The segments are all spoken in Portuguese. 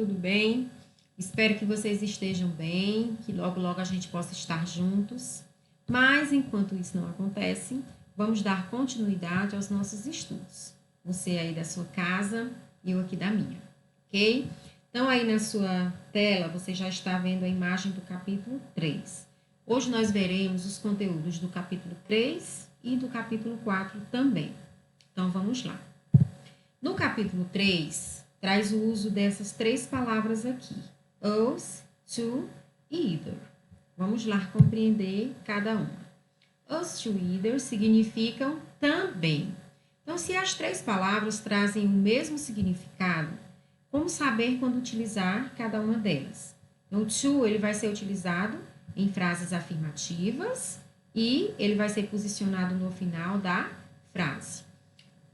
tudo bem? Espero que vocês estejam bem, que logo logo a gente possa estar juntos. Mas enquanto isso não acontece, vamos dar continuidade aos nossos estudos. Você aí da sua casa e eu aqui da minha, ok? Então aí na sua tela você já está vendo a imagem do capítulo 3. Hoje nós veremos os conteúdos do capítulo 3 e do capítulo 4 também. Então vamos lá. No capítulo 3, traz o uso dessas três palavras aqui: os, to e either. Vamos lá compreender cada uma. Os, to e either significam também. Então, se as três palavras trazem o mesmo significado, como saber quando utilizar cada uma delas? Então, o to ele vai ser utilizado em frases afirmativas e ele vai ser posicionado no final da frase.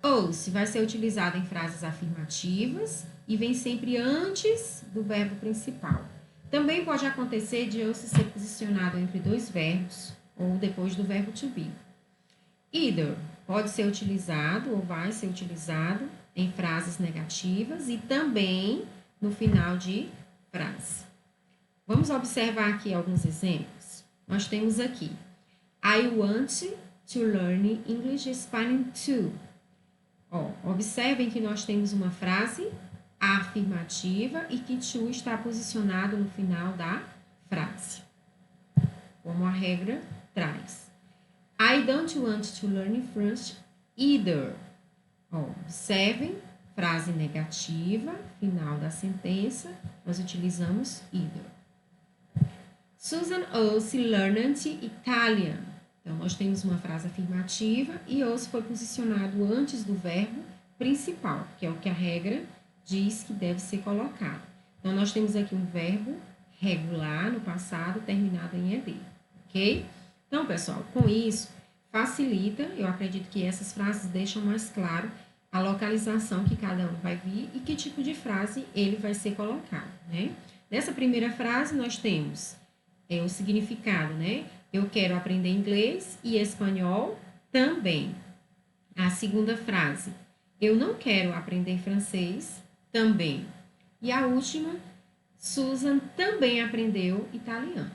Ou-se vai ser utilizado em frases afirmativas e vem sempre antes do verbo principal. Também pode acontecer de ou-se ser posicionado entre dois verbos ou depois do verbo to be. Either pode ser utilizado ou vai ser utilizado em frases negativas e também no final de frase. Vamos observar aqui alguns exemplos. Nós temos aqui: I want to learn English Spelling too. Observem que nós temos uma frase afirmativa e que to está posicionado no final da frase, como a regra traz. I don't want to learn French either. Observem, frase negativa, final da sentença, nós utilizamos either. Susan ought learned Italian. Então, nós temos uma frase afirmativa e ought foi posicionado antes do verbo principal, que é o que a regra diz que deve ser colocado. Então, nós temos aqui um verbo regular no passado, terminado em ed, ok? Então, pessoal, com isso, facilita, eu acredito que essas frases deixam mais claro a localização que cada um vai vir e que tipo de frase ele vai ser colocado, né? Nessa primeira frase, nós temos o significado, né? Eu quero aprender inglês e espanhol também. A segunda frase, eu não quero aprender francês também. E a última, Susan também aprendeu italiano,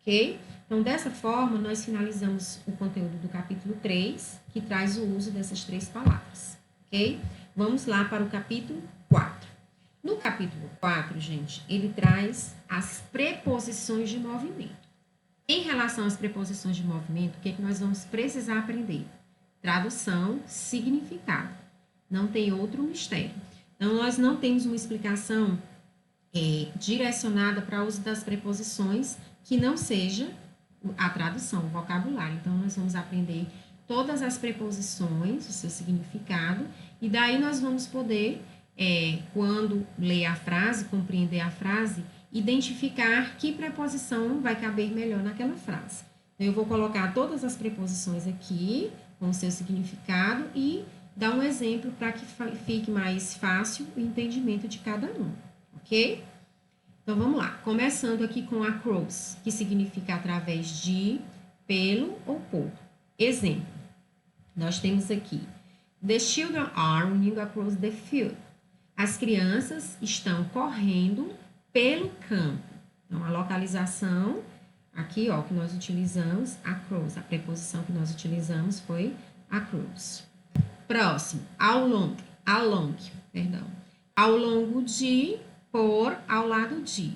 ok? Então, dessa forma, nós finalizamos o conteúdo do capítulo 3, que traz o uso dessas três palavras, ok? Vamos lá para o capítulo 4. No capítulo 4, gente, ele traz as preposições de movimento. Em relação às preposições de movimento, o que nós vamos precisar aprender? Tradução, significado. Não tem outro mistério. Então, nós não temos uma explicação direcionada para o uso das preposições que não seja a tradução, o vocabulário. Então, nós vamos aprender todas as preposições, o seu significado, e daí nós vamos poder, quando ler a frase, compreender a frase, identificar que preposição vai caber melhor naquela frase. Então, eu vou colocar todas as preposições aqui, com o seu significado, e dar um exemplo para que fique mais fácil o entendimento de cada um, ok? Então, vamos lá. Começando aqui com across, que significa através de, pelo ou por. Exemplo, nós temos aqui: The children are running across the field. As crianças estão correndo pelo campo. Então, a localização aqui, que nós utilizamos, across. A preposição que nós utilizamos foi across. Próximo, along, perdão. Ao longo de, por, ao lado de.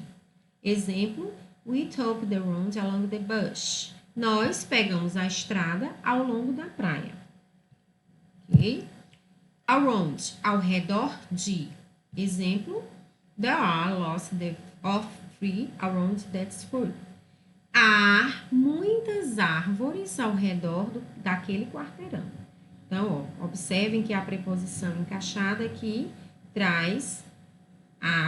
Exemplo, we took the road along the bush. Nós pegamos a estrada ao longo da praia. Ok? Around, ao redor de. Exemplo, there are lots of trees around that school. Há muitas árvores ao redor daquele quarteirão. Então, observem que a preposição encaixada aqui traz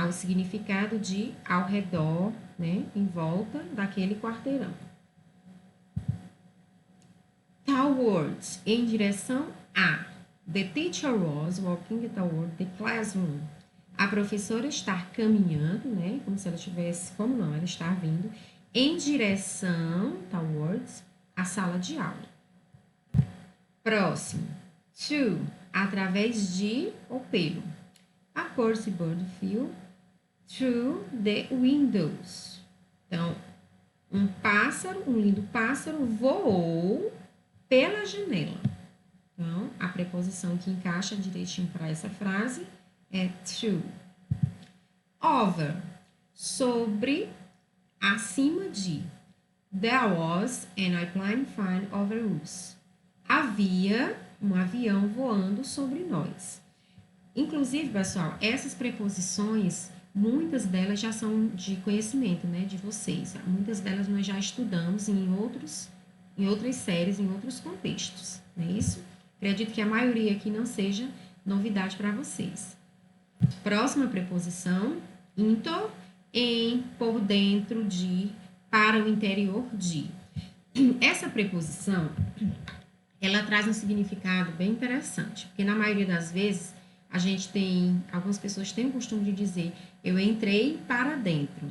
o significado de ao redor, né, em volta daquele quarteirão. Towards, em direção a. The teacher was walking toward the classroom. A professora está caminhando, né, como se ela estivesse, ela está vindo em direção, towards, a sala de aula. Próximo, to, através de ou pelo. A Percy Bird flew through the windows. Então, um lindo pássaro voou pela janela. Então, a preposição que encaixa direitinho para essa frase é through. Over, sobre, acima de. There was an airplane flying over us. Havia um avião voando sobre nós. Inclusive, pessoal, essas preposições, muitas delas já são de conhecimento, né, de vocês. Muitas delas nós já estudamos em outras séries, em outros contextos, não é isso? Acredito que a maioria aqui não seja novidade para vocês. Próxima preposição, into, em, por dentro de, para o interior de. Essa preposição, ela traz um significado bem interessante, porque na maioria das vezes algumas pessoas têm o costume de dizer, eu entrei para dentro.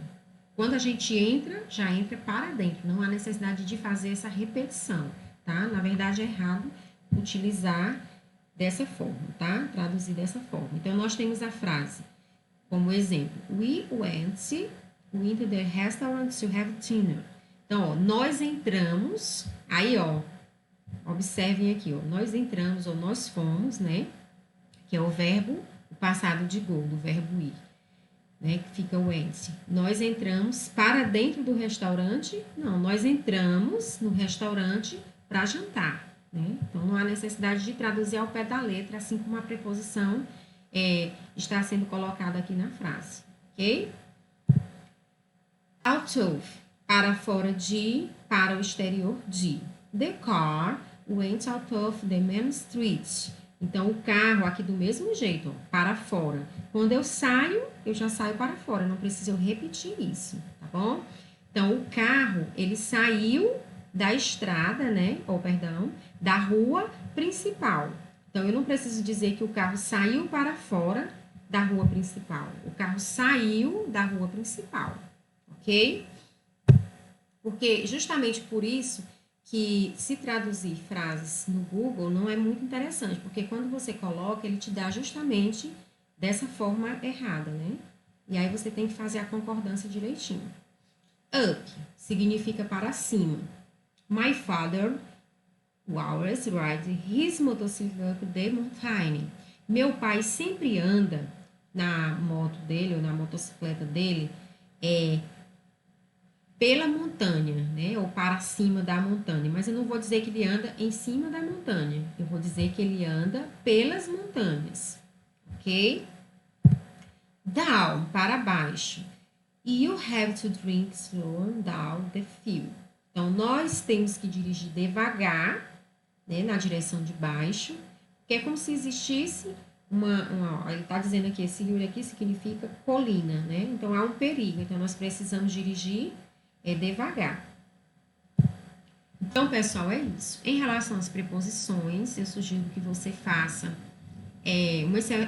Quando a gente entra, já entra para dentro, não há necessidade de fazer essa repetição, tá? Na verdade, é errado utilizar dessa forma, tá? Traduzir dessa forma. Então, nós temos a frase como exemplo, we went to the restaurant to have dinner. Então, ó, nós entramos, aí, ó, observem aqui, ó, nós entramos ou nós fomos, né? Que é o verbo, o passado de go, do verbo ir, né? Que fica went. Nós entramos para dentro do restaurante? Não, nós entramos no restaurante para jantar, né? Então, não há necessidade de traduzir ao pé da letra, assim como a preposição está sendo colocada aqui na frase, ok? Out of, para fora de, para o exterior de. The car went out of the main street. Então, o carro aqui do mesmo jeito, ó, para fora. Quando eu saio, eu já saio para fora, não preciso repetir isso, tá bom? Então, o carro, ele saiu da estrada, né? Ou, perdão, da rua principal. Então, eu não preciso dizer que o carro saiu para fora da rua principal. O carro saiu da rua principal, ok? Porque justamente por isso que se traduzir frases no Google não é muito interessante, porque quando você coloca, ele te dá justamente dessa forma errada, né? E aí você tem que fazer a concordância direitinho. Up significa para cima. My father always rides his motorcycle up the mountain. Meu pai sempre anda na moto dele ou na motocicleta dele pela montanha, né? Ou para cima da montanha. Mas eu não vou dizer que ele anda em cima da montanha. Eu vou dizer que ele anda pelas montanhas. Ok? Down, para baixo. You have to drink slow down the field. Então, nós temos que dirigir devagar, né, na direção de baixo, que é como se existisse ele está dizendo aqui, esse rio aqui significa colina, né? Então, há um perigo. Então, nós precisamos dirigir devagar. Então, pessoal, é isso. Em relação às preposições, eu sugiro que você faça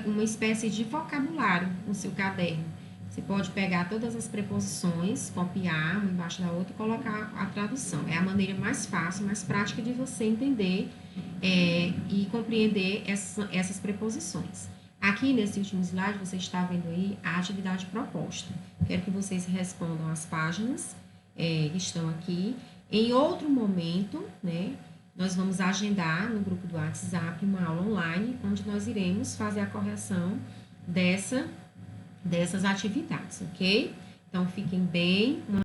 uma espécie de vocabulário no seu caderno. Você pode pegar todas as preposições, copiar uma embaixo da outra e colocar a tradução. É a maneira mais fácil, mais prática de você entender e compreender essas preposições. Aqui nesse último slide, você está vendo aí a atividade proposta. Quero que vocês respondam as páginas que estão aqui. Em outro momento, né, nós vamos agendar no grupo do WhatsApp uma aula online, onde nós iremos fazer a correção dessas atividades, ok? Então, fiquem bem.